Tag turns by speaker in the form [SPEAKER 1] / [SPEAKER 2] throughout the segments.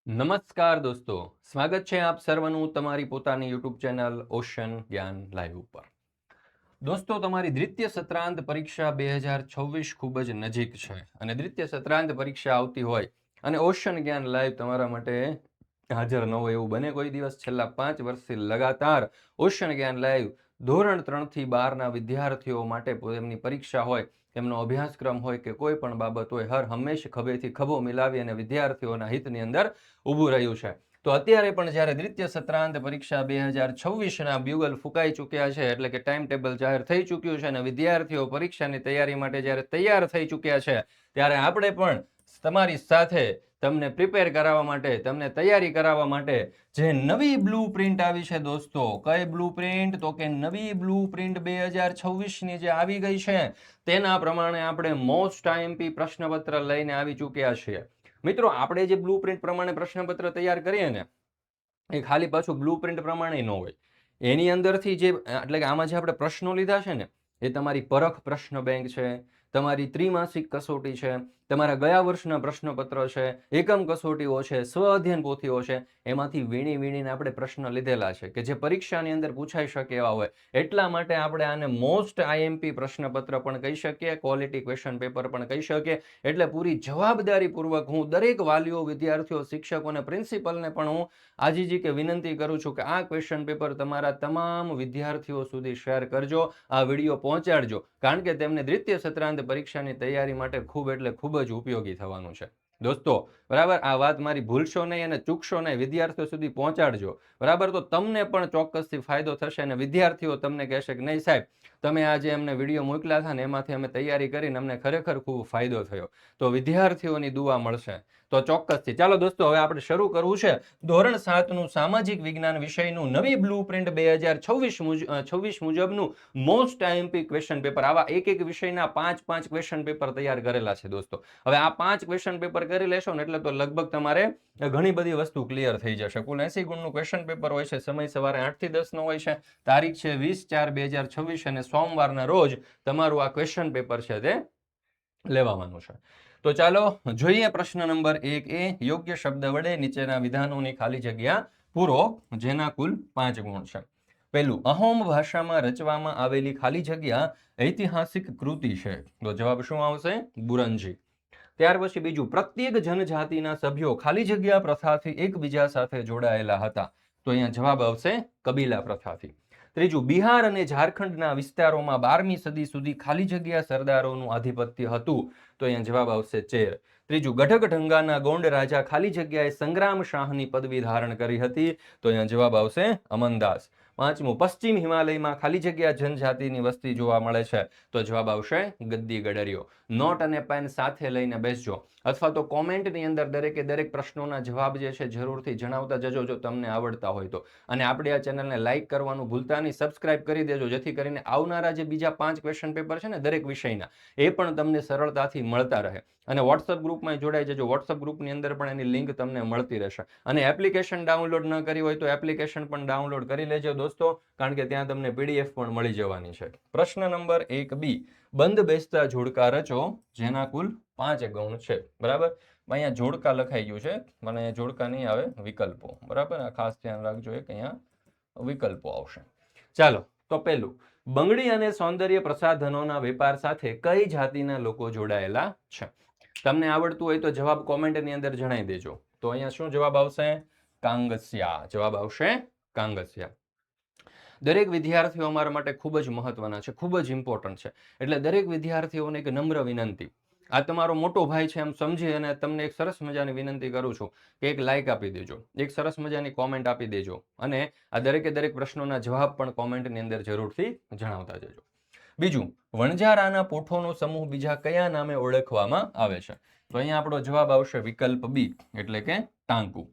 [SPEAKER 1] નમસ્કાર દોસ્તો, સ્વાગત છે આપ સર્વનું તમારી પોતાની યુટ્યુબ ચેનલ ઓશન જ્ઞાન લાઈવ ઉપર। દોસ્તો, તમારી દ્વિતીય સત્રાંત પરીક્ષા 2026 ખૂબ જ નજીક છે અને દ્વિતીય સત્રાંત પરીક્ષા આવતી હોય અને ઓશન જ્ઞાન લાઈવ તમારા માટે હાજર ન હોય એવું બને કોઈ દિવસ। છેલ્લા 5 વર્ષથી લગાતાર ઓશન જ્ઞાન લાઈવ ધોરણ 3 થી 12ના વિદ્યાર્થીઓ માટે એમની પરીક્ષા હોય, એમનો અભ્યાસક્રમ હોય કે કોઈ પણ બાબત હોય, હર હંમેશ ખભેથી ખભો મિલાવી અને વિદ્યાર્થીઓના હિતની અંદર ઊભું રહ્યું છે। તો અત્યારે પણ જ્યારે દ્વિતીય સત્રાંત પરીક્ષા 2026ના બ્યુગલ ફૂંકાઈ ચૂક્યા છે, એટલે કે ટાઈમ ટેબલ જાહેર થઈ ચૂક્યું છે અને વિદ્યાર્થીઓ પરીક્ષાની તૈયારી માટે જ્યારે તૈયાર થઈ ચૂક્યા છે, ત્યારે આપણે પણ તમારી સાથે તમને પ્રિપેર કરાવવા માટે, તમને તૈયારી કરાવવા માટે જે નવી બ્લુ પ્રિન્ટ આવી છે દોસ્તો, કઈ બ્લુ પ્રિન્ટ? તો કે નવી બ્લુ પ્રિન્ટ 2026ની જે આવી ગઈ છે તેના પ્રમાણે આપણે મોસ્ટ આઈએમપી પ્રશ્નપત્ર લઈને આવી ચૂક્યા છીએ। મિત્રો, આપણે જે બ્લુ પ્રિન્ટ પ્રમાણે પ્રશ્નપત્ર તૈયાર કરીએ ને, એ ખાલી પાછું બ્લુ પ્રિન્ટ પ્રમાણે ન હોય। એની અંદરથી જે એટલે કે આમાં જે આપણે પ્રશ્નો લીધા છે ને, એ તમારી પરખ પ્રશ્ન બેંક છે, તમારી ત્રિમાસિક કસોટી છે, તમારા ગયા વર્ષના પ્રશ્નપત્ર છે, એકમ કસોટીઓ છે, સ્વ અધ્યયન પોથીઓ છે, એમાંથી વીણી વીણીને આપણે પ્રશ્ન લીધેલા છે કે જે પરીક્ષાની અંદર પૂછાઈ શકે એવા હોય। એટલા માટે આપણે આને મોસ્ટ આઈએમપી પ્રશ્નપત્ર પણ કહી શકીએ, ક્વોલિટી ક્વેશ્ચન પેપર પણ કહી શકીએ। એટલે પૂરી જવાબદારીપૂર્વક હું દરેક વાલીઓ, વિદ્યાર્થીઓ, શિક્ષકોને, પ્રિન્સિપલને પણ હું આજીજી કે વિનંતી કરું છું કે આ ક્વેશ્ચન પેપર તમારા તમામ વિદ્યાર્થીઓ સુધી શેર કરજો, આ વિડીયો પહોંચાડજો, કારણ કે તેમને દ્વિતીય સત્રાંત પરીક્ષાની તૈયારી માટે ખૂબ એટલે ખૂબ જ ઉપયોગી થવાનું છે દોસ્તો। બરાબર, આ વાત મારી ભૂલશો નહીં અને ચૂકશો નહીં, વિદ્યાર્થીઓ સુધી પહોંચાડજો, બરાબર। તો તમને પણ ચોક્કસથી ફાયદો થશે અને વિદ્યાર્થીઓ તમને કહેશે કે નહીં સાહેબ, તમે આજે અમને વિડીયો મોકલ્યા હતા ને એમાંથી અમે તૈયારી કરીને અમને ખરેખર ખૂબ ફાયદો થયો। તો વિદ્યાર્થીઓની દુઆ મળશે તો ચોક્કસથી। ચાલો દોસ્તો, હવે આપણે શરૂ કરવું છે ધોરણ 7નું સામાજિક વિજ્ઞાન વિષયનું નવી બ્લુ પ્રિન્ટ 2026 મુજબનું મોસ્ટ આઈએમપી ક્વેશ્ચન પેપર। આવા એક એક વિષયના 5 ક્વેશ્ચન પેપર તૈયાર કરેલા છે દોસ્તો। હવે આ 5 ક્વેશ્ચન પેપર કરી લેશો ને એટલે તો લગભગ તમારે ઘણી બધી વસ્તુ ક્લિયર થઈ જશે। કુલ 80 ગુણનું ક્વેશ્ચન પેપર હોય છે, સમય સવારે 8 થી 10 નો હોય છે, તારીખ છે 20/4/2026 અને સોમવારના રોજ તમારું આ ક્વેશ્ચન પેપર છે તે લેવાનું છે। તો ચાલો જોઈએ પ્રશ્ન નંબર 1 યોગ્ય શબ્દ વડે નીચેના વિધાનોની ખાલી જગ્યા પૂરો, જેના કુલ 5 ગુણ છે। પહેલું, અહોમ ભાષામાં રચવામાં આવેલી ખાલી જગ્યા ઐતિહાસિક કૃતિ છે, તો જવાબ શું આવશે? બુરંજી। ત્યાર પછી બીજું, પ્રત્યેક જનજાતિના સભ્યો ખાલી જગ્યા પ્રથાથી એકબીજા સાથે જોડાયેલા હતા, તો અહીંયા જવાબ આવશે કબીલા પ્રથાથી। ત્રીજું, બિહાર અને ઝારખંડના વિસ્તારોમાં 12મી સદી સુધી ખાલી જગ્યા સરદારોનું આધિપત્ય હતું, તો અહીંયા જવાબ આવશે ચેર। ત્રીજું, ગઢગઢંગાના ગોંડ રાજા ખાલી જગ્યાએ સંગ્રામ શાહની પદવી ધારણ કરી હતી, તો અહીંયા જવાબ આવશે અમનદાસ। પાંચમું, પશ્ચિમ હિમાલયમાં ખાલી જગ્યા જનજાતિની વસ્તી જોવા મળે છે, તો જવાબ આવશે ગદ્દી ગડરિયો। નોટ અને પેન સાથે લઈને બેસજો, અથવા તો કોમેન્ટની અંદર દરેકે દરેક પ્રશ્નોના જવાબ જે છે જરૂરથી જણાવતા જજો જો તમને આવડતા હોય તો। અને આપણી આ ચેનલને લાઇક કરવાનું ભૂલતા નહીં, સબસ્ક્રાઇબ કરી દેજો, જેથી કરીને આવનારા જે બીજા 5 ક્વેશ્ચન પેપર છે ને દરેક વિષયના, એ પણ તમને સરળતાથી મળતા રહે। અને વોટ્સઅપ ગ્રુપમાં જોડાઈ જજો, વોટ્સઅપ ગ્રુપની અંદર પણ એની લિંક તમને મળતી રહેશે। અને એપ્લિકેશન ડાઉનલોડ ન કરી હોય તો એપ્લિકેશન પણ ડાઉનલોડ કરી લેજો દોસ્તો, કારણ કે ત્યાં તમને પીડીએફ પણ મળી જવાની છે। પ્રશ્ન નંબર 1 બંધ બેસતા જોડકા રચો, જેના કુલ 5 ગુણ છે, બરાબર। અહીંયા જોડકા લખાઈ ગયું છે, મને જોડકા નહીં આવે, વિકલ્પો, બરાબર। આ ખાસ ધ્યાન રાખજો, એક અહીંયા વિકલ્પો આવશે। ચાલો, તો પહેલું, બંગડી અને સૌંદર્ય પ્રસાધનોના વેપાર સાથે કઈ જાતિના લોકો જોડાયેલા છે? તમને આવડતું હોય તો જવાબ કોમેન્ટની અંદર જણાવી દેજો। તો અહીંયા શું જવાબ આવશે? કાંગસિયા, જવાબ આવશે કાંગસિયા। દરેક વિદ્યાર્થીઓ અમારા માટે ખૂબ જ મહત્વના છે, ખૂબ જ ઇમ્પોર્ટન્ટ છે, એટલે દરેક વિદ્યાર્થીઓને એક નમ્ર વિનંતી, આ તમારો મોટો ભાઈ છે એમ સમજી અને તમને એક સરસ મજાની વિનંતી કરું છું કે એક લાઇક આપી દેજો, એક સરસ મજાની કોમેન્ટ આપી દેજો, અને આ દરેકે દરેક પ્રશ્નોના જવાબ પણ કોમેન્ટની અંદર જરૂરથી જણાવતા જજો। બીજું, વણજારાના પોઠોનો સમૂહ બીજા કયા નામે ઓળખવામાં આવે છે? તો અહીંયા આપણો જવાબ આવશે વિકલ્પ બી, એટલે કે ટાંકુ।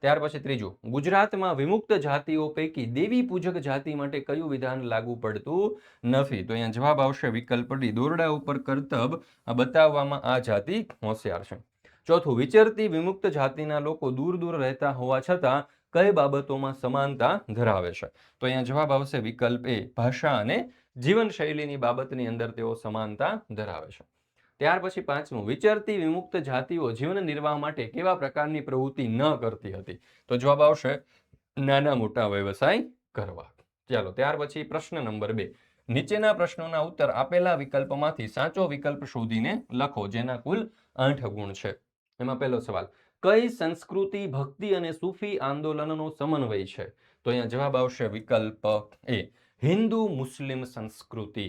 [SPEAKER 1] ત્યાર પછી ત્રીજું, ગુજરાતમાં વિમુક્ત જાતિઓ પૈકી દેવી પૂજક જાતિ માટે કયું વિધાન લાગુ પડતું નથી? તો અહીંયા જવાબ આવશે વિકલ્પ ડી, દોરડા ઉપર કરતબ બતાવવામાં આ જાતિ હોશિયાર છે। ચોથું, વિચરતી વિમુક્ત જાતિના લોકો દૂર દૂર રહેતા હોવા છતાં કઈ બાબતોમાં સમાનતા ધરાવે છે? તો અહીંયા જવાબ આવશે વિકલ્પ એ, ભાષા અને જીવનશૈલીની બાબતની અંદર તેઓ સમાનતા ધરાવે છે। ત્યાર પછી પાંચમું, વિચરતી વિમુક્ત જાતિઓ જીવન નિર્વાહ માટે કેવા પ્રકારની પ્રવૃત્તિ ન કરતી હતી? તો જવાબ આવશે નાના મોટા વ્યવસાય કરવા. ચાલો ત્યાર પછી પ્રશ્ન નંબર 2, નીચેના પ્રશ્નોના ઉત્તર આપેલા વિકલ્પમાંથી સાચો વિકલ્પ શોધીને લખો, જેના કુલ 8 ગુણ છે. એમાં પહેલો સવાલ, કઈ સંસ્કૃતિ ભક્તિ અને સૂફી આંદોલનનો સમન્વય છે? તો અહીંયા જવાબ આવશે વિકલ્પ એ, હિન્દુ મુસ્લિમ સંસ્કૃતિ.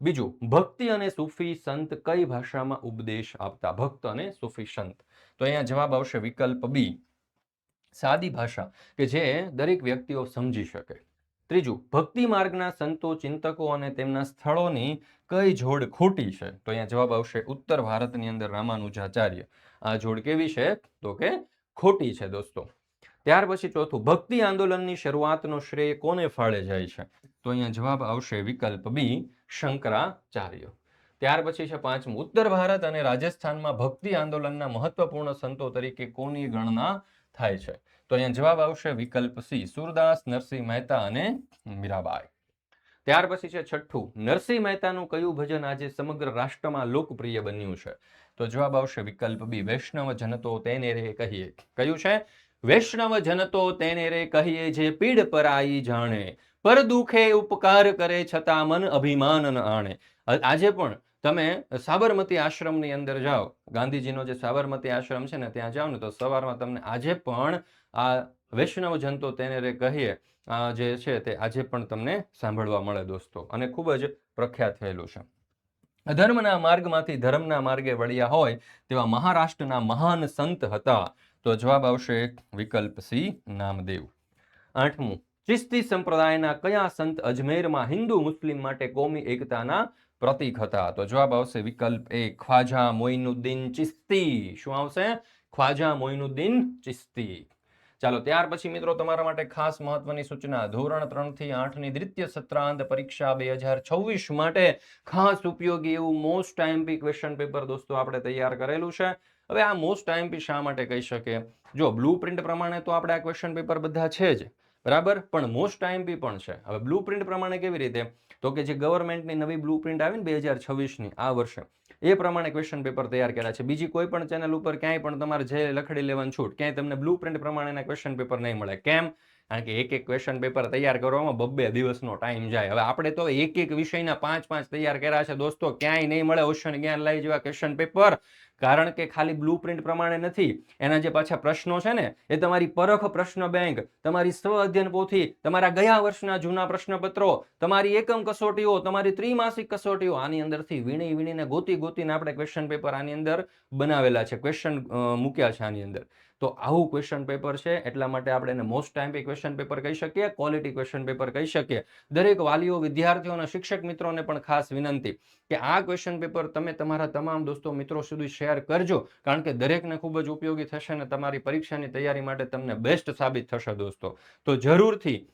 [SPEAKER 1] બીજું, ભક્તિ અને સૂફી સંત કઈ ભાષામાં ઉપદેશ આપતા? ભક્ત અને સૂફી સંત. તો અહીંયા જવાબ આવશે વિકલ્પ બી, સાદી ભાષા કે જે દરેક વ્યક્તિઓ સમજી શકે. ત્રીજું, ભક્તિ માર્ગના સંતો ચિંતકો અને તેમના સ્થળોની કઈ જોડ ખોટી છે? તો અહીંયા જવાબ આવશે ઉત્તર ભારતની અંદર રામાનુજાચાર્ય. આ જોડ કેવી છે? તો કે ખોટી છે દોસ્તો. ત્યાર પછી ચોથું, ભક્તિ આંદોલનની શરૂઆતનો શ્રેય કોને ફાળે જાય છે? તો અહીંયા જવાબ આવશે વિકલ્પ બી, શંકરાચાર્ય. ત્યાર પછી છે પાંચમું, ઉત્તર ભારત અને રાજસ્થાનમાં ભક્તિ આંદોલનના મહત્વપૂર્ણ સંતો તરીકે કોની ગણના થાય છે? તો અહીંયા જવાબ આવશે વિકલ્પ સી, સુરદાસ, નરસિંહ મહેતા અને મીરાબાઈ. ત્યાર પછી છે છઠ્ઠું, નરસિંહ મહેતાનું કયું ભજન આજે સમગ્ર રાષ્ટ્રમાં લોકપ્રિય બન્યું છે? તો જવાબ આવશે વિકલ્પ બી, વૈષ્ણવ જન તો તેને રે કહીએ. કયું છે? વૈષ્ણવ જન તો તેને રે કહીએ, જે પીડ પરાઈ જાણે, પર દુખે ઉપકાર કરે છતાં મન અભિમાન ન આણે. આજે પણ તમે સાબરમતી આશ્રમની અંદર જાઓ, ગાંધીજીનો જે સાબરમતી આશ્રમ છે ને ત્યાં જાઓ ને તો સવારમાં તમને આજે પણ આ વૈષ્ણવ જન તો તેને રે કહીએ જે છે તે આજે પણ તમને સાંભળવા મળે દોસ્તો, અને ખૂબ જ પ્રખ્યાત થયેલું છે. અધર્મના માર્ગમાંથી ધર્મના માર્ગે વળ્યા હોય તેવા મહારાષ્ટ્રના મહાન સંત હતા. તો જવાબ આવશે વિકલ્પ સી, નામદેવ. આઠમું, ચિશ્તી સંપ્રદાયના કયા સંત અજમેરમાં હિન્દુ મુસ્લિમ માટે કોમી એકતાના પ્રતીક હતા? તો જવાબ આવશે વિકલ્પ એ, ખ્વાજા મોઇનુદ્દીન ચિશ્તી. શું આવશે? ખ્વાજા મોઇનુદ્દીન ચિશ્તી. ચાલો ત્યાર પછી મિત્રો તમારા માટે ખાસ મહત્વની સૂચના, ધોરણ 3 થી 8 ની દ્વિતીય સત્રાંત પરીક્ષા 2026 માટે ખાસ ઉપયોગી એવું મોસ્ટ આઈએમપી ક્વેશ્ચન પેપર દોસ્તો આપણે તૈયાર કરેલું છે. હવે આ મોસ્ટ આઈએમપી શા માટે કહી શકીએ? જો બ્લુ પ્રિન્ટ પ્રમાણે તો આપણે આ ક્વેશ્ચન પેપર બધા છે જ, બરાબર, પણ મોસ્ટ આઈએમપી પણ છે. હવે બ્લુ પ્રિન્ટ પ્રમાણે કેવી રીતે? તો કે જે ગવર્મેન્ટની નવી બ્લુ પ્રિન્ટ આવી ને 2026ની આ વર્ષે, એ પ્રમાણે ક્વેશ્ચન પેપર તૈયાર કર્યા છે. બીજી કોઈ પણ ચેનલ ઉપર ક્યાંય પણ તમારે જે લખડી લેવાની છૂટ, ક્યાંય તમને બ્લુ પ્રિન્ટ પ્રમાણેના ક્વેશ્ચન પેપર નહીં મળે. કેમ? કારણ કે એક ક્વેશ્ચન પેપર તૈયાર કરવામાં 2-2 દિવસનો ટાઈમ જાય. હવે આપણે તો એક વિષયના 5-5 તૈયાર કર્યા છે દોસ્તો, ક્યાંય નહીં મળે ઓશન જ્ઞાન લાઈવ જેવા ક્વેશ્ચન પેપર. કારણ કે ખાલી બ્લુ પ્રિન્ટ પ્રમાણે નથી, એના જે પાછા પ્રશ્નો છે ને એ તમારી પરખ પ્રશ્ન બેંક, તમારી સ્વ અધ્યયન પોથી, તમારા ગયા વર્ષના જૂના પ્રશ્નપત્રો, તમારી એકમ કસોટીઓ, તમારી ત્રિમાસિક કસોટીઓ, આની અંદરથી વીણીને ગોતીને આપણે ક્વેશ્ચન પેપર આની અંદર બનાવેલા છે, ક્વેશ્ચન મૂક્યા છે આની અંદર. તો આવું ક્વેશ્ચન પેપર છે, એટલા માટે આપણે એને મોસ્ટ ટાઈમપી ક્વેશ્ચન પેપર કહી શકીએ, ક્વોલિટી ક્વેશ્ચન પેપર કહી શકીએ. દરેક વાલીઓ, વિદ્યાર્થીઓ અને શિક્ષક મિત્રોને પણ ખાસ વિનંતી કે આ ક્વેશ્ચન પેપર તમે તમારા તમામ દોસ્તો મિત્રો સુધી શેર કરજો, કારણ કે દરેકને ખૂબ જ ઉપયોગી થશે અને તમારી પરીક્ષાની તૈયારી માટે તમને બેસ્ટ સાબિત થશે દોસ્તો. તો જરૂરથી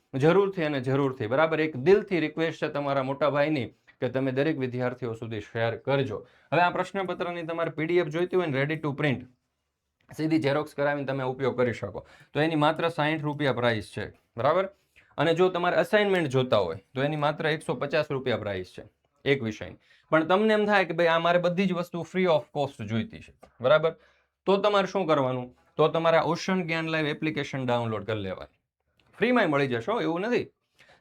[SPEAKER 1] બરાબર એક દિલથી રિક્વેસ્ટ છે તમારા મોટા ભાઈની કે તમે દરેક વિદ્યાર્થીઓ સુધી શેર કરજો. હવે આ પ્રશ્નપત્રની તમારે પીડીએફ જોઈતી હોય ને રેડી ટુ પ્રિન્ટ, સીધી ઝેરોક્સ કરાવીને તમે ઉપયોગ કરી શકો, તો એની માત્ર 60 રૂપિયા પ્રાઇસ છે, બરાબર. અને જો તમારે અસાઇનમેન્ટ જોતા હોય તો એની માત્ર 150 રૂપિયા પ્રાઇસ છે એક વિષયની. પણ તમને એમ થાય કે ભાઈ આ મારે બધી જ વસ્તુ ફ્રી ઓફ કોસ્ટ જોઈતી છે, બરાબર, તો તમારે શું કરવાનું? તો તમારે ઓશન જ્ઞાન લાઈવ એપ્લિકેશન ડાઉનલોડ કરી લેવાની, ફ્રીમાં મળી જશો એવું નથી.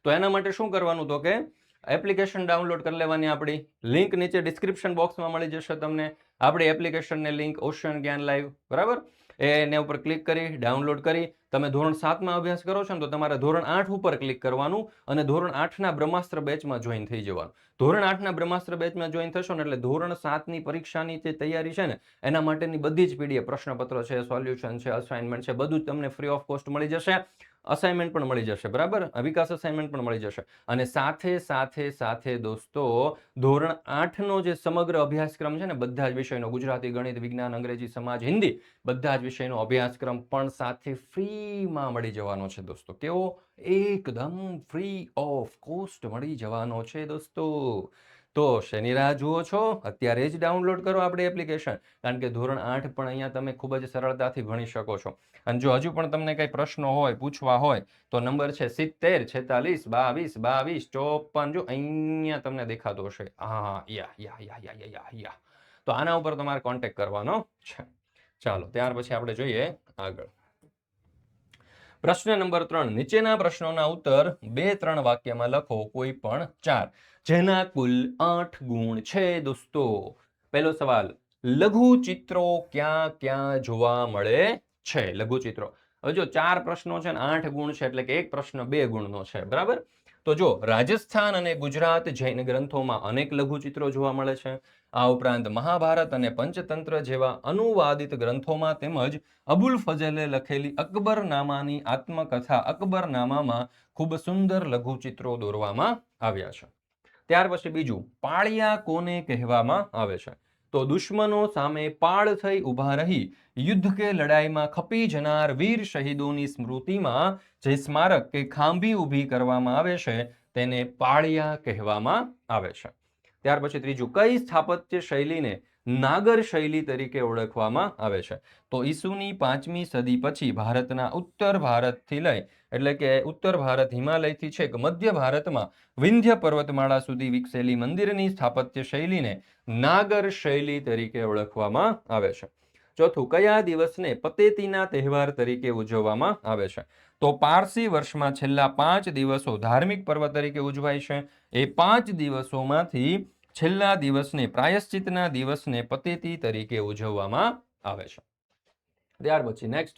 [SPEAKER 1] તો એના માટે શું કરવાનું? તો કે એપ્લિકેશન ડાઉનલોડ કરી લેવાની આપણી, લિંક નીચે ડિસ્ક્રિપ્શન બોક્સમાં મળી જશે તમને આપણી એપ્લિકેશનની લિંક, ઓશન જ્ઞાન લાઈવ, બરાબર. એને ઉપર ક્લિક કરી ડાઉનલોડ કરી તમે ધોરણ 7માં અભ્યાસ કરો છો ને તો તમારે ધોરણ 8 ઉપર ક્લિક કરવાનું અને ધોરણ 8ના બ્રહ્માસ્ત્ર બેચમાં જોઈન થઈ જવાનું. ધોરણ 8ના બ્રહ્માસ્ત્ર બેચમાં જોઈન થશો ને એટલે ધોરણ 7ની પરીક્ષાની જે તૈયારી છે ને એના માટેની બધી જ પીડીએફ, પ્રશ્નપત્ર છે, સોલ્યુશન છે, અસાઇનમેન્ટ છે, બધું જ તમને ફ્રી ઓફ કોસ્ટ મળી જશે. અસાઇનમેન્ટ પણ મળી જશે, બરાબર, વિકાસ અસાઇનમેન્ટ પણ મળી જશે. અને સાથે દોસ્તો ધોરણ 8નો જે સમગ્ર અભ્યાસક્રમ છે ને બધા જ વિષયનો, ગુજરાતી, ગણિત, વિજ્ઞાન, અંગ્રેજી, સમાજ, હિન્દી, બધા જ વિષયનો અભ્યાસક્રમ પણ સાથે ફ્રીમાં મળી જવાનો છે દોસ્તો. કેવો? એકદમ ફ્રી ઓફ કોસ્ટ મળી જવાનો છે દોસ્તો. તો શેની રાહ જુઓ છો? અત્યારે જ ડાઉનલોડ કરો આપણી એપ્લિકેશન, કારણ કે ધોરણ 8 પણ અહીંયા તમે ખૂબ જ સરળતાથી ભણી શકો છો. અને જો હજુ પણ તમને કંઈ પ્રશ્નો હોય, પૂછવા હોય તો નંબર છે 70 46 22 22 54. જો અહીંયા તમને દેખાતો હશે, હા, યા. તો તો આના ઉપર તમારે કોન્ટેક્ટ કરવાનો છે. ચાલો ત્યાર પછી આપણે જોઈએ આગળ. પ્રશ્ન નંબર 3. નીચેના પ્રશ્નોના ઉત્તર 2-3 વાક્યમાં લખો, કોઈ પણ 4, જેના કુલ 8 ગુણ છે. દોસ્તો પહેલો સવાલ, લઘુચિત્રો ક્યાં ક્યાં જોવા મળે છે? લઘુચિત્રો. હવે જો 4 પ્રશ્નો છે ને 8 ગુણ છે, એટલે કે એક પ્રશ્ન 2 ગુણનો છે, બરાબર. તો જો રાજસ્થાન અને ગુજરાત જૈન ગ્રંથોમાં અનેક લઘુચિત્રો જોવા મળે છે. આ ઉપરાંત મહાભારત અને પંચતંત્ર જેવા અનુવાદિત ગ્રંથોમાં તેમજ અબુલ ફઝલે લખેલી અકબરનામાની આત્મકથા અકબરનામામાં ખૂબ સુંદર લઘુચિત્રો દોરવામાં આવ્યા છે. ત્યાર પછી બીજું, પાળિયા કોને કહેવામાં આવે છે? તો દુશ્મનો સામે પાળ થઈ ઊભા રહી યુદ્ધ કે લડાઈમાં ખપી જનાર વીર શહીદોની સ્મૃતિમાં જે સ્મારક કે ખાંભી ઊભી કરવામાં આવે છે તેને પાળિયા કહેવામાં આવે છે. ત્યાર પછી ત્રીજું, કઈ સ્થાપત્ય શૈલીને નાગર શૈલી તરીકે ઓળખવામાં આવે છે? તો ઈસુની 5મી સદી પછી ભારતના ઉત્તર ભારતથી લઈ, એટલે કે ઉત્તર ભારત હિમાલયથી છેક મધ્ય ભારતમાં વિંધ્ય પર્વતમાળા સુધી વિકસેલી મંદિરની સ્થાપત્ય શૈલીને નાગર શૈલી તરીકે ઓળખવામાં આવે છે. ચોથું, કયા દિવસને પતેતીના તહેવાર તરીકે ઉજવવામાં આવે છે? તો પારસી વર્ષમાં છેલ્લા 5 દિવસો ધાર્મિક પર્વ તરીકે ઉજવાય છે. એ 5 દિવસોમાંથી છેલ્લા દિવસને, પ્રાયશ્ચિતના દિવસને પતેતી તરીકે ઉજવવામાં આવે છે. ત્યાર પછી નેક્સ્ટ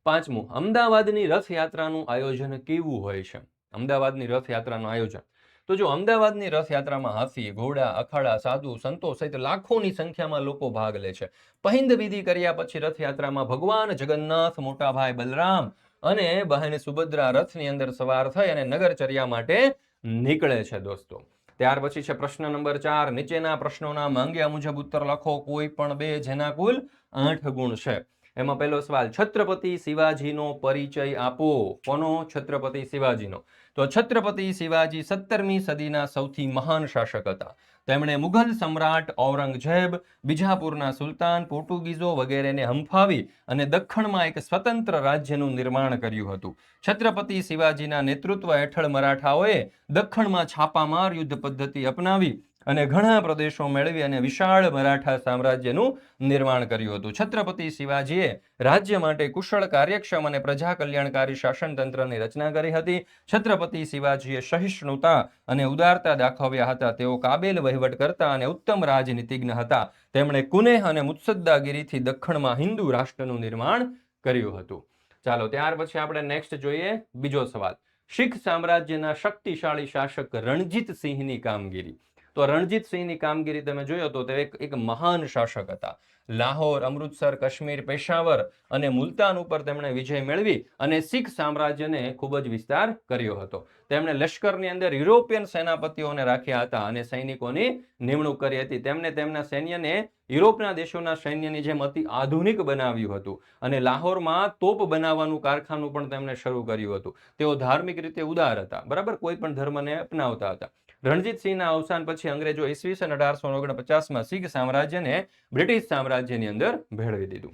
[SPEAKER 1] 5મું, અમદાવાદની રથયાત્રાનું આયોજન કેવું હોય છે? અમદાવાદની રથયાત્રાનું આયોજન. તો જો અમદાવાદની રથયાત્રામાં હાથી, ઘોડા, અખાડા, સાધુ, સંતો સહિત લાખોની સંખ્યામાં લોકો ભાગ લે છે. પહિંદ વિધિ કર્યા પછી રથયાત્રામાં ભગવાન જગન્નાથ, મોટા ભાઈ બલરામ અને બહેન સુભદ્રા રથની અંદર સવાર થઈ અને નગરચર્યા માટે નીકળે છે. દોસ્તો ત્યાર પછી છે પ્રશ્ન નંબર 4. નીચેના પ્રશ્નોના માંગ્યા મુજબ ઉત્તર લખો, કોઈ પણ 2, જેના કુલ 8 ગુણ છે. એમાં પહેલો સવાલ, છત્રપતિ શિવાજીનો પરિચય આપો. કોનો? છત્રપતિ શિવાજીનો. તો છત્રપતિ શિવાજી 17મી સદીના સૌથી મહાન શાસક હતા. તેમણે મુઘલ સમ્રાટ ઔરંગઝેબ, બીજાપુરના સુલતાન, પોર્ટુગીઝો વગેરેને હંફાવી અને દખ્ખણમાં એક સ્વતંત્ર રાજ્યનું નિર્માણ કર્યું હતું. છત્રપતિ શિવાજીના નેતૃત્વ હેઠળ મરાઠાઓએ દખ્ખણમાં છાપામાર યુદ્ધ પદ્ધતિ અપનાવી અને ઘણા પ્રદેશો મેળવી અને વિશાળ મરાઠા સામ્રાજ્યનું નિર્માણ કર્યું હતું. છત્રપતિ શિવાજીએ રાજ્ય માટે કુશળ, કાર્યક્ષમ અને પ્રજા કલ્યાણકારી શાસન તંત્રની રચના કરી હતી. છત્રપતિ શિવાજીએ સહિષ્ણુતા અને ઉદારતા દાખવ્યા હતા. તેઓ કાબેલ વહીવટકર્તા અને ઉત્તમ રાજનીતિજ્ઞ હતા. તેમણે કુનેહ અને મુત્સદ્દાગીરીથી દખ્ખણમાં હિન્દુ રાષ્ટ્રનું નિર્માણ કર્યું હતું. ચાલો ત્યાર પછી આપણે નેક્સ્ટ જોઈએ બીજો સવાલ, શીખ સામ્રાજ્યના શક્તિશાળી શાસક રણજીતસિંહની કામગીરી. તો રણજીતસિંહની કામગીરી તમે જોયો તો તે એક મહાન શાસક હતા. લાહોર, અમૃતસર, કાશ્મીર, પેશાવર અને મુલતાન ઉપર તેમણે વિજય મેળવી અને શીખ સામ્રાજ્યને ખૂબ જ વિસ્તાર કર્યો હતો. તેમણે લશ્કરની અંદર યુરોપિયન સેનાપતિઓને રાખ્યા હતા અને સૈનિકોની નિમણૂક કરી હતી. તેમણે તેમના સૈન્યને યુરોપના દેશોના સૈન્યની જેમ અતિ આધુનિક બનાવ્યું હતું અને લાહોરમાં તોપ બનાવવાનું કારખાનું પણ તેમણે શરૂ કર્યું હતું. તેઓ ધાર્મિક રીતે ઉદાર હતા, બરાબર, કોઈ પણ ધર્મને અપનાવતા હતા. રણજીતસિંહના અવસાન પછી અંગ્રેજો ઈસવીસન 1849માં શીખ સામ્રાજ્યને બ્રિટિશ સામ્રાજ્યની અંદર ભેળવી દીધું.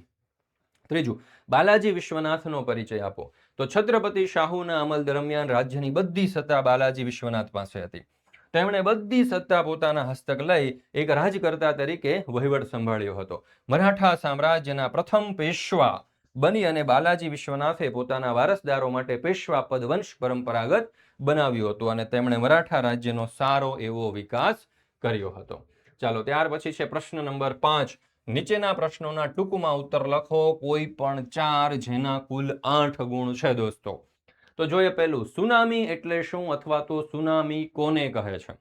[SPEAKER 1] ત્રીજું, બાલાજી વિશ્વનાથનો પરિચય આપો. તો છત્રપતિ શાહુના અમલ દરમિયાન રાજ્યની બધી સત્તા બાલાજી વિશ્વનાથ પાસે હતી. તેમણે બધી સત્તા પોતાના હસ્તક લઈ એક રાજકર્તા તરીકે વહીવટ સંભાળ્યો હતો. મરાઠા સામ્રાજ્યના પ્રથમ પેશવા બની અને બાલાજી વિશ્વનાથે પોતાના વારસદારો માટે પેશવા પદ વંશ પરંપરાગત બનાવ્યું હતું અને તેમણે મરાઠા રાજ્યનો સારો એવો વિકાસ કર્યો હતો. ચાલો ત્યાર પછી છે પ્રશ્ન નંબર 5. નીચેના પ્રશ્નોના ટૂંકમાં ઉત્તર લખો, કોઈ પણ 4, જેના કુલ 8 ગુણ છે. દોસ્તો તો જોઈએ પહેલું, સુનામી એટલે શું અથવા તો સુનામી કોને કહે છે?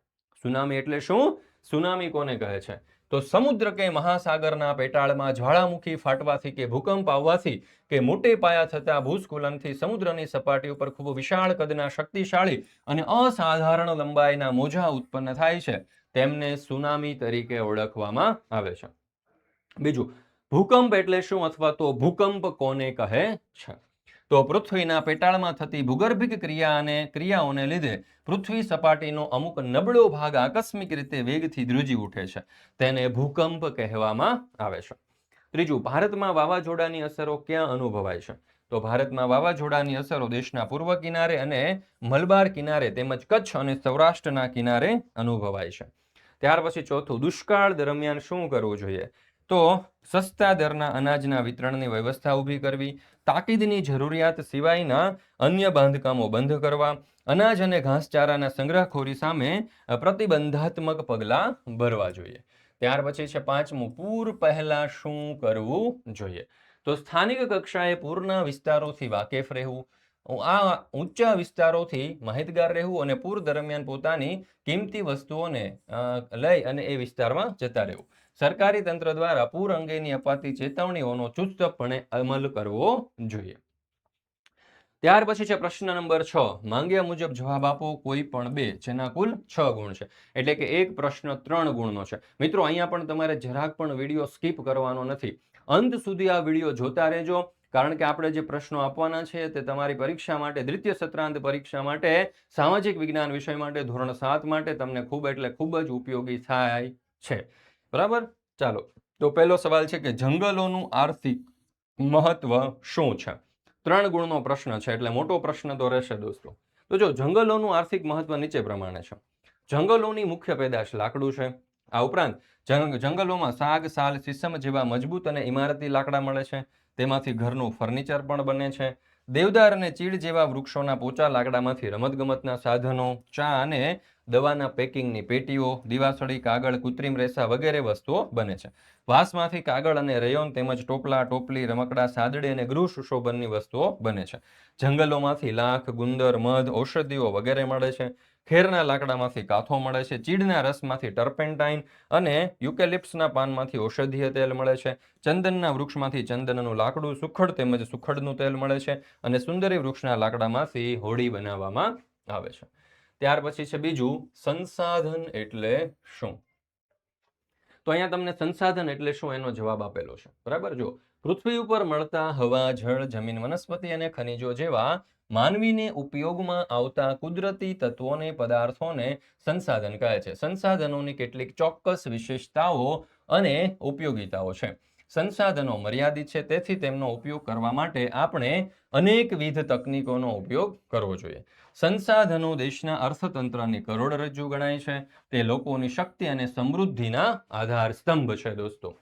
[SPEAKER 1] સુનામી એટલે શું? સુનામી કોને કહે છે? તો સમુદ્ર કે મહાસાગરના પેટાળમાં જ્વાળામુખી ફાટવાથી કે ભૂકંપ આવવાથી કે મોટે પાયા થતા ભૂસ્ખલનથી સમુદ્રની સપાટી ઉપર ખૂબ વિશાળ કદના, શક્તિશાળી અને અસાધારણ લંબાઈના મોજા ઉત્પન્ન થાય છે. તેમને સુનામી તરીકે ઓળખવામાં આવે છે. બીજું, ભૂકંપ એટલે શું અથવા તો ભૂકંપ કોને કહે છે? તો પૃથ્વીના પેટાળમાં થતી ભૂગર્ભિક ક્રિયાઓને લીધે પૃથ્વી સપાટીનો અમુક નબળો ભાગ આકસ્મિક રીતે વેગથી ધ્રુજી ઉઠે છે. તેને ભૂકંપ કહેવામાં આવે છે. ત્રીજું, ભારતમાં વાવાઝોડાની અસરો ક્યાં અનુભવાય છે? તો ભારતમાં વાવાઝોડાની અસરો દેશના પૂર્વ કિનારે અને મલબાર કિનારે તેમજ કચ્છ અને સૌરાષ્ટ્રના કિનારે અનુભવાય છે. ત્યાર પછી ચોથું, દુષ્કાળ દરમિયાન શું કરવું જોઈએ? તો સસ્તા દરના અનાજના વિતરણની વ્યવસ્થા ઊભી કરવી, તાકીદની જરૂરિયાત સિવાયના અન્ય બાંધકામો બંધ કરવા, અનાજ અને ઘાસચારાના સંગ્રહખોરી સામે પ્રતિબંધાત્મક પગલાં ભરવા જોઈએ. ત્યાર પછી છે પાંચમું, પૂર પહેલા શું કરવું જોઈએ? તો સ્થાનિક કક્ષાએ પૂરના વિસ્તારોથી વાકેફ રહેવું, આ ઊંચા વિસ્તારોથી માહિતગાર રહેવું અને પૂર દરમિયાન પોતાની કિંમતી વસ્તુઓને લઈ અને એ વિસ્તારમાં જતા રહેવું. સરકારી તંત્ર દ્વારા પૂર અંગેની અપાતી ચેતવણીઓનો ચુસ્તપણે અમલ કરવો જોઈએ. ત્યાર પછી છે પ્રશ્ન નંબર 6, માંગ્યા મુજબ જવાબ આપો કોઈ પણ બે, જેના કુલ 6 ગુણ છે. એટલે કે એક પ્રશ્ન 3 ગુણનો છે. મિત્રો અહીંયા પણ તમારે જરાક પણ વિડીયો સ્કીપ કરવાનો નથી. અંત સુધી આ વિડીયો જોતા રહેજો, કારણ કે આપણે જે પ્રશ્નો આપવાના છે તે તમારી પરીક્ષા માટે, દ્વિતીય સત્રાંત પરીક્ષા માટે, સામાજિક વિજ્ઞાન વિષય માટે, ધોરણ 7 માટે તમને ખૂબ એટલે ખૂબ જ ઉપયોગી થાય છે. બરાબર? ચાલો, તો પહેલો સવાલ છે કે જંગલોનું આર્થિક મહત્વ શું છે? 3 ગુણનો પ્રશ્ન છે એટલે મોટો પ્રશ્ન તો રહેશે દોસ્તો. તો જો જંગલોનું આર્થિક મહત્વ નીચે પ્રમાણે છે. જંગલોની મુખ્ય પેદાશ લાકડું છે. આ ઉપરાંત જંગલોમાં સાગ, સાલ, સીસમ જેવા મજબૂત અને ઇમારતી લાકડા મળે છે. તેમાંથી ઘરનું ફર્નિચર પણ બને છે. દેવદાર અને ચીડ જેવા વૃક્ષોના પોચા લાકડામાંથી રમતગમતના સાધનો, ચા અને દવાના પેકિંગની પેટીઓ, દીવાસળી, કાગળ, કૃત્રિમ રેસા વગેરે વસ્તુઓ બને છે. વાંસમાંથી કાગળ અને રેયોન તેમજ ટોપલા, ટોપલી, રમકડા, સાદડી અને ગૃહ સુશોભનની વસ્તુઓ બને છે. જંગલોમાંથી લાખ, ગુંદર, મધ, ઔષધિઓ વગેરે મળે છે. ખેરના લાકડામાંથી કાથો મળે છે. ચીડના રસમાંથી ટર્પેન્ટાઇન અને યુકેલિપ્સના પાનમાંથી ઔષધીય તેલ મળે છે. ચંદનના વૃક્ષમાંથી ચંદનનું લાકડું, સુખડ તેમજ સુખડનું તેલ મળે છે. અને સુંદરી વૃક્ષના લાકડામાંથી હોડી બનાવવામાં આવે છે. ત્યાર પછી છે બીજું, સંસાધન એટલે શું? તો અહીંયા તમને સંસાધન એટલે શું એનો જવાબ આપેલો છે. બરાબર? જો પૃથ્વી ઉપર મળતા હવા, જળ, જમીન, વનસ્પતિ અને ખનિજો જેવા માનવીને ઉપયોગમાં આવતા કુદરતી તત્વોને, પદાર્થોને સંસાધન કહે છે. સંસાધનોની કેટલીક ચોક્કસ વિશેષતાઓ અને ઉપયોગિતાઓ છે. સંસાધનો મર્યાદિત છે, તેથી તેમનો ઉપયોગ કરવા માટે આપણે અનેકવિધ તકનીકોનો ઉપયોગ કરવો જોઈએ. સંસાધનો દેશના અર્થતંત્રની કરોડરજ્જુ ગણાય છે. તે લોકોની શક્તિ અને સમૃદ્ધિના આધાર સ્તંભ છે દોસ્તો.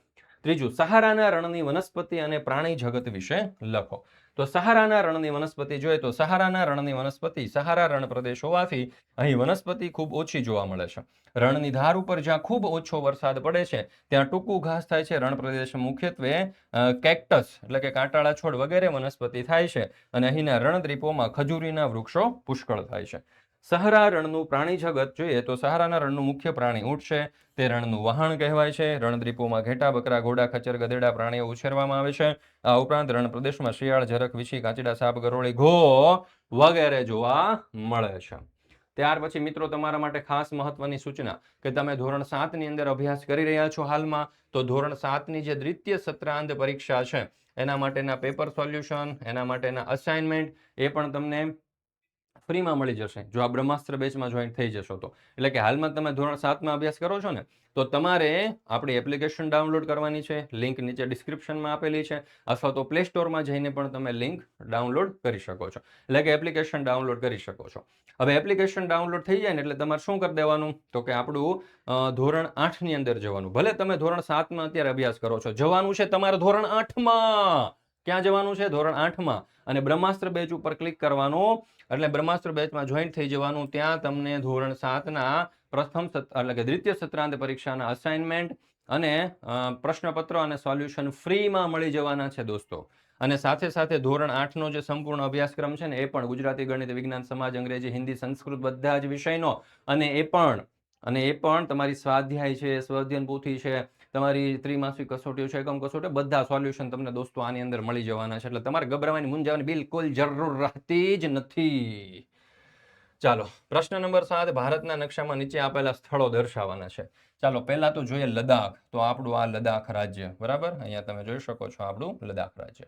[SPEAKER 1] ત્રીજું, સહારાના રણની વનસ્પતિ અને પ્રાણી જગત વિશે લખો. તો સહારાના રણની વનસ્પતિ જોઈએ તો સહારાના રણની વનસ્પતિ, સહારા રણ પ્રદેશ હોવાથી અહીં વનસ્પતિ ખૂબ ઓછી જોવા મળે છે. રણની ધાર ઉપર જ્યાં ખૂબ ઓછો વરસાદ પડે છે ત્યાં ટૂંકું ઘાસ થાય છે. રણ પ્રદેશ મુખ્યત્વે કેક્ટસ એટલે કે કાંટાળા છોડ વગેરે વનસ્પતિ થાય છે અને અહીંના રણદ્વીપોમાં ખજૂરીના વૃક્ષો પુષ્કળ થાય છે. સહારા રણનું પ્રાણી જગત જોઈએ તો સહારાના રણનું મુખ્ય પ્રાણી ઊંટ છે. તે રણનું વહાણ કહેવાય છે. રણદ્વીપોમાં ઘેટા, બકરા, ઘોડા, ખચ્ચર, ગધેડા પ્રાણીઓ ઉછેરવામાં આવે છે. આ ઉપરાંત રણ પ્રદેશમાં શિયાળ, ઝરખ, વીછી, કાચીડા, સાપ, ગરોળી, ઘો વગેરે જોવા મળે છે. ત્યાર પછી મિત્રો તમારા માટે ખાસ મહત્વની સૂચના કે તમે ધોરણ 7 ની અંદર અભ્યાસ કરી રહ્યા છો હાલમાં, તો ધોરણ 7 ની જે દ્વિતીય સત્રાંત પરીક્ષા છે એના માટેના પેપર સોલ્યુશન, એના માટેના અસાઇનમેન્ટ એ પણ તમને ફ્રીમાં મળી જશે જો આ બ્રહ્માસ્ત્ર બેચમાં જોઈન થઈ જશો તો. એટલે કે હાલમાં તમે ધોરણ 7માં અભ્યાસ કરો છો ને, તો તમારે આપણી એપ્લિકેશન ડાઉનલોડ કરવાની છે. લિંક નીચે ડિસ્ક્રિપ્શનમાં આપેલી છે, અથવા તો પ્લે સ્ટોરમાં જઈને પણ તમે લિંક ડાઉનલોડ કરી શકો છો. એટલે કે એપ્લિકેશન ડાઉનલોડ કરી શકો છો. હવે એપ્લિકેશન ડાઉનલોડ થઈ જાય ને એટલે તમારે શું કરી દેવાનું, તો કે આપણું ધોરણ 8 ની અંદર જવાનું. ભલે તમે ધોરણ 7માં અત્યારે અભ્યાસ કરો છો, જવાનું છે તમારે ધોરણ 8માં. ક્યાં જવાનું છે? ધોરણ 8માં. અને બ્રહ્માસ્ત્ર બેચ ઉપર ક્લિક કરવાનું એટલે બ્રહ્માસ્ત્ર બેચમાં જોઈન થઈ જવાનું. ત્યાં તમને ધોરણ 7ના પ્રથમ એટલે કે દ્વિતીય સત્રાંત પરીક્ષાના અસાઇનમેન્ટ અને પ્રશ્નપત્ર અને સોલ્યુશન ફ્રીમાં મળી જવાના છે દોસ્તો. અને સાથે સાથે ધોરણ 8નો જે સંપૂર્ણ અભ્યાસક્રમ છે ને એ પણ ગુજરાતી, ગણિત, વિજ્ઞાન, સમાજ, અંગ્રેજી, હિન્દી, સંસ્કૃત બધા જ વિષયનો, અને એ પણ તમારી સ્વાધ્યાય છે, સ્વાધ્યાયન પોથી છે, તમારી ત્રિમાસિક કસોટીઓ છે, એકમ કસોટી, બધા સોલ્યુશન તમને દોસ્તો આની અંદર મળી જવાના છે. એટલે તમારે ગભરાવાની, મૂંઝાવાની બિલકુલ જરૂર રહેતી જ નથી. ચાલો, પ્રશ્ન નંબર 7, ભારતના નકશામાં નીચે આપેલા સ્થળો દર્શાવવાના છે. ચાલો, પહેલા તો જોઈએ લદ્દાખ. તો આપણું આ લદ્દાખ રાજ્ય, બરાબર, અહીંયા તમે જોઈ શકો છો આપણું લદ્દાખ રાજ્ય.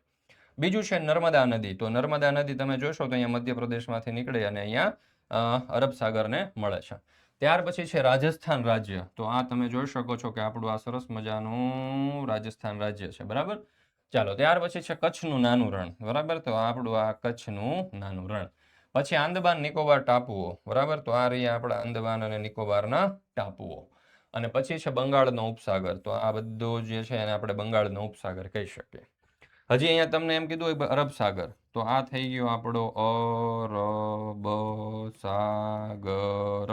[SPEAKER 1] બીજું છે નર્મદા નદી. તો નર્મદા નદી તમે જોશો તો અહીંયા મધ્યપ્રદેશમાંથી નીકળે અને અહીંયા અરબ સાગરને મળે છે. ત્યાર પછી છે રાજસ્થાન રાજ્ય. તો આ તમે જોઈ શકો છો કે આપણું આ સરસ મજાનું રાજસ્થાન રાજ્ય છે, બરાબર. ચાલો, ત્યાર પછી છે કચ્છનું નાનું રણ, બરાબર. તો આપણું આ કચ્છનું નાનું રણ. પછી આંદામાન નિકોબાર ટાપુઓ, બરાબર. તો આ રહ્યા આપણા આંદામાન અને નિકોબારના ટાપુઓ. અને પછી છે બંગાળનો ઉપસાગર. તો આ બધો જે છે એને આપણે બંગાળનો ઉપસાગર કહી શકીએ. હજી અહીંયા તમને એમ કીધું હોય અરબ સાગર, તો આ થઈ ગયો આપણો અરબ સાગર.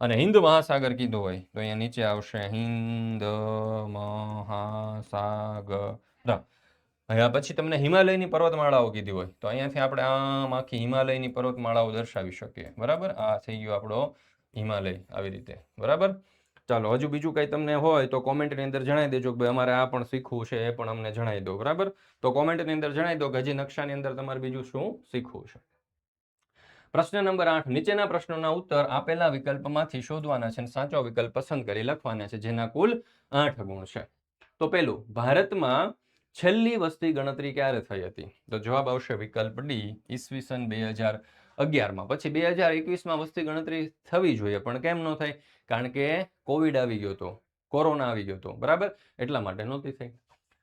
[SPEAKER 1] અને હિન્દ મહાસાગર કીધું હોય તો અહીંયા નીચે આવશે હિન્દ મહાસાગર. અહીંયા પછી તમને હિમાલયની પર્વતમાળાઓ કીધી હોય તો અહીંયાથી આપણે આમ આખી હિમાલયની પર્વતમાળાઓ દર્શાવી શકીએ. બરાબર, આ થઈ ગયો આપણો હિમાલય આવી રીતે. બરાબર, ચાલો હજુ બીજું કંઈ તમને હોય તો કોમેન્ટની અંદર જણાવી દેજો કે ભાઈ અમારે આ પણ શીખવું છે, એ પણ અમને જણાવી દો. બરાબર, તો કોમેન્ટની અંદર જણાવી દો કે હજી નકશાની અંદર તમારે બીજું શું શીખવું છે. પ્રશ્ન નંબર 8, નીચેના પ્રશ્નોના ઉત્તર આપેલા વિકલ્પમાંથી શોધવાના છે અને સાચો વિકલ્પ પસંદ કરી લખવાના છે, જેના કુલ 8 ગુણ છે. તો પેલું, ભારતમાં છેલ્લી વસ્તી ગણતરી ક્યારે થઈ હતી? તો જવાબ આવશે વિકલ્પ ડી, ઈસવીસન 2011માં. પછી 2021માં વસ્તી ગણતરી થવી જોઈએ, પણ કેમ ન થઈ? કારણ કે કોવિડ આવી ગયો હતો, કોરોના આવી ગયો હતો. બરાબર, એટલા માટે નહોતી થઈ.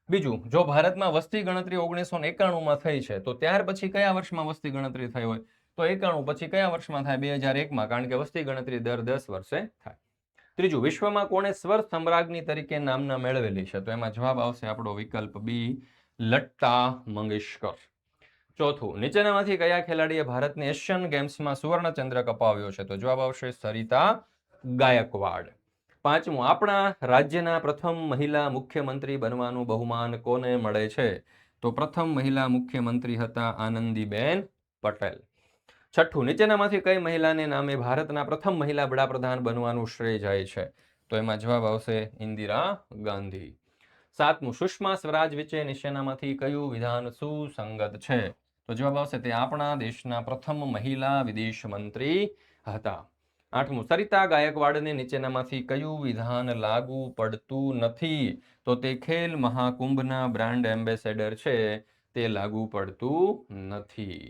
[SPEAKER 1] બીજું, જો ભારતમાં વસ્તી ગણતરી 1991માં થઈ છે, તો ત્યાર પછી કયા વર્ષમાં વસ્તી ગણતરી થઈ હોય? તો 91 પછી કયા વર્ષમાં થાય? 2001માં, કારણ કે વસ્તી ગણતરી દર 10 વર્ષે થાય. ત્રીજું, વિશ્વમાં કોણે સ્વર સમ્રાજ્ઞી તરીકે નામના મેળવેલી છે? તો એમાં જવાબ આવશે આપણો વિકલ્પ બી, લતા મંગેશકર. ચોથું, નીચેનામાંથી કયા ખેલાડીએ ભારતને એશિયન ગેમ્સમાં સુવર્ણ ચંદ્રક અપાવ્યો છે? તો જવાબ આવશે સરિતા ગાયકવાડ. પાંચમું, આપણા રાજ્યના પ્રથમ મહિલા મુખ્યમંત્રી બનવાનું બહુમાન કોને મળે છે? તો પ્રથમ મહિલા મુખ્યમંત્રી હતા આનંદીબેન પટેલ. છઠ્ઠું, નીચેનામાંથી કઈ મહિલાને નામે ભારતના પ્રથમ મહિલા વડાપ્રધાન બનવાનું શ્રેય જાય છે? તો એમાં જવાબ આવશે ઇન્દિરા ગાંધી. સાતમું, સુષ્મા સ્વરાજ વિશે નીચેનામાંથી કયું વિધાન સુસંગત છે? તો જવાબ આવશે તે આપણા દેશના પ્રથમ મહિલા વિદેશ મંત્રી હતા. આઠમું, સરિતા ગાયકવાડને નીચેનામાંથી કયું વિધાન લાગુ પડતું નથી? તો તે ખેલ મહાકુંભના બ્રાન્ડ એમ્બેસેડર છે, તે લાગુ પડતું નથી.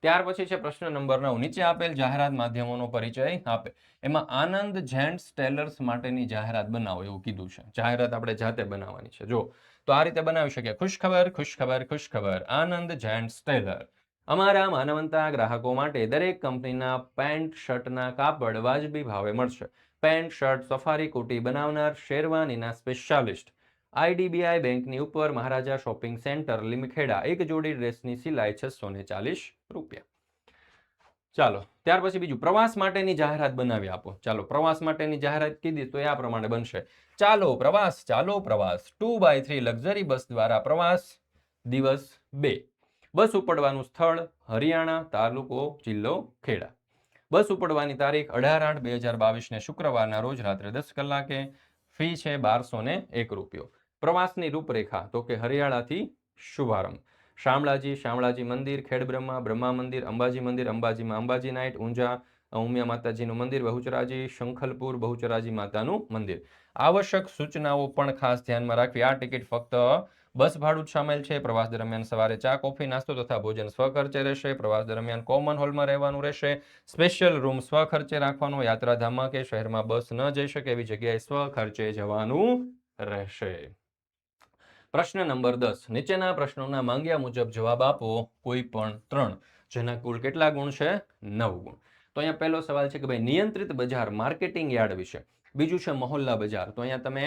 [SPEAKER 1] ત્યાર પછી છે પ્રશ્ન નંબર 9, નીચે આપેલ જાહેરાત માધ્યમોનો પરિચય આપે. એમાં આનંદ જેન્ટ્સ ટેલર્સ માટેની જાહેરાત બનાવો એવું કીધું છે. જાહેરાત આપણે જાતે બનાવવાની છે. જો તો આ રીતે બનાવી શકીએ. ખુશખબર, ખુશખબર, ખુશખબર, આનંદ જેન્ટ્સ ટેલર. અમારા માનવંતા ગ્રાહકો માટે દરેક કંપનીના પેન્ટ શર્ટના કાપડ વાજબી ભાવે મળશે. પેન્ટ શર્ટ સફારી કોટી બનાવનાર શેરવાનીના સ્પેશિયાલિસ્ટ આઈડીબીઆઈ બેંકની ઉપર મહારાજા શોપિંગ સેન્ટર લીમખેડા. એક જોડી ડ્રેસની સિલાઈ 640 રૂપિયા. ચાલો ત્યાર પછી બીજું, પ્રવાસ માટેની જાહેરાત બનાવી આપો. ચાલો પ્રવાસ માટેની જાહેરાત કીધી તો એ આ પ્રમાણે બનશે. ચાલો પ્રવાસ, ચાલો પ્રવાસ, 2x3 લક્ઝરી બસ દ્વારા પ્રવાસ, દિવસ 2. બસ ઉપડવાનું સ્થળ હરિયાણા, તાલુકો જિલ્લો ખેડા. બસ ઉપડવાની તારીખ 18/8/2022 ને શુક્રવારના રોજ રાત્રે 10 કલાકે. ફી છે 1201 રૂપિયો. પ્રવાસની રૂપરેખા તો કે હરિયાણાથી શુભારંભ, શામળાજી મંદિર, ખેડબ્રહ્મા બ્રહ્મા મંદિર, અંબાજી મંદિર, અંબાજીમાં અંબાજી નાઇટ, ઊંઝા ઉમિયા માતાજીનું મંદિર, બહુચરાજી શંખલપુર બહુચરાજી માતાનું મંદિર. આવશ્યક સૂચનાઓ પણ ખાસ ધ્યાનમાં રાખવી. આ ટિકિટ ફક્ત બસ ભાડું જ સામેલ છે. પ્રવાસ દરમિયાન સવારે ચા, કોફી, નાસ્તો તથા ભોજન સ્વખર્ચે રહેશે. પ્રવાસ દરમિયાન કોમન હોલમાં રહેવાનું રહેશે. સ્પેશિયલ રૂમ સ્વખર્ચે રાખવાનો. યાત્રાધામમાં કે શહેરમાં બસ ન જઈ શકે એવી જગ્યાએ સ્વખર્ચે જવાનું રહેશે. પ્રશ્ન નંબર 10, નીચેના પ્રશ્નોના માંગ્યા મુજબ જવાબ આપો કોઈ પણ 3, જેના કુલ કેટલા ગુણ છે? 9 ગુણ. તો અહીંયા પહેલો સવાલ છે કે ભાઈ નિયંત્રિત બજાર માર્કેટિંગ યાર્ડ વિશે. બીજું છે મહોલ્લા બજાર. તો અહીંયા તમે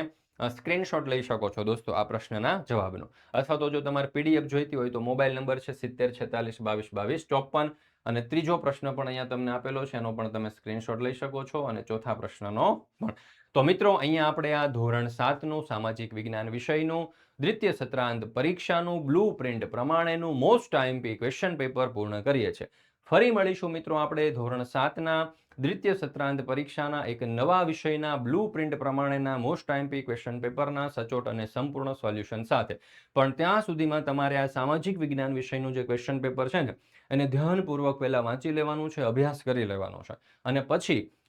[SPEAKER 1] સ્ક્રીનશોટ લઈ શકો છો દોસ્તો આ પ્રશ્નના જવાબનો. અથવા તો જો તમારે પીડીએફ જોઈતી હોય તો મોબાઈલ નંબર છે 7046222254. અને ત્રીજો પ્રશ્ન પણ અહીંયા તમને આપેલો છે, એનો પણ તમે સ્ક્રીનશોટ લઈ શકો છો, અને ચોથા પ્રશ્નનો પણ. તો મિત્રો અહીંયા આપણે આ ધોરણ 7નું સામાજિક વિજ્ઞાન વિષયનું દ્વિતીય સત્રાંત પરીક્ષાનું બ્લુ પ્રિન્ટ પ્રમાણેનું મોસ્ટ આઈએમપી ક્વેશ્ચન પેપર પૂર્ણ કરીએ છીએ. ફરી મળીશું મિત્રો આપણે ધોરણ 7ના દ્વિતીય સત્રાંત પરીક્ષાના એક નવા વિષયના બ્લુ પ્રિન્ટ પ્રમાણેના મોસ્ટ આઈએમપી ક્વેશ્ચન પેપરના સચોટ અને સંપૂર્ણ સોલ્યુશન સાથે. પણ ત્યાં સુધીમાં તમારે આ સામાજિક વિજ્ઞાન વિષયનું જે ક્વેશ્ચન પેપર છે ને એને ધ્યાનપૂર્વક પહેલાં વાંચી લેવાનું છે, અભ્યાસ કરી લેવાનો છે, અને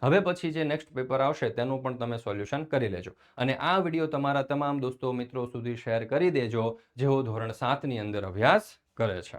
[SPEAKER 1] હવે પછી જે નેક્સ્ટ પેપર આવશે તેનું પણ તમે સોલ્યુશન કરી લેજો. અને આ વિડીયો તમારા તમામ દોસ્તો મિત્રો સુધી શેર કરી દેજો જેઓ ધોરણ 7ની અંદર અભ્યાસ કરે છે.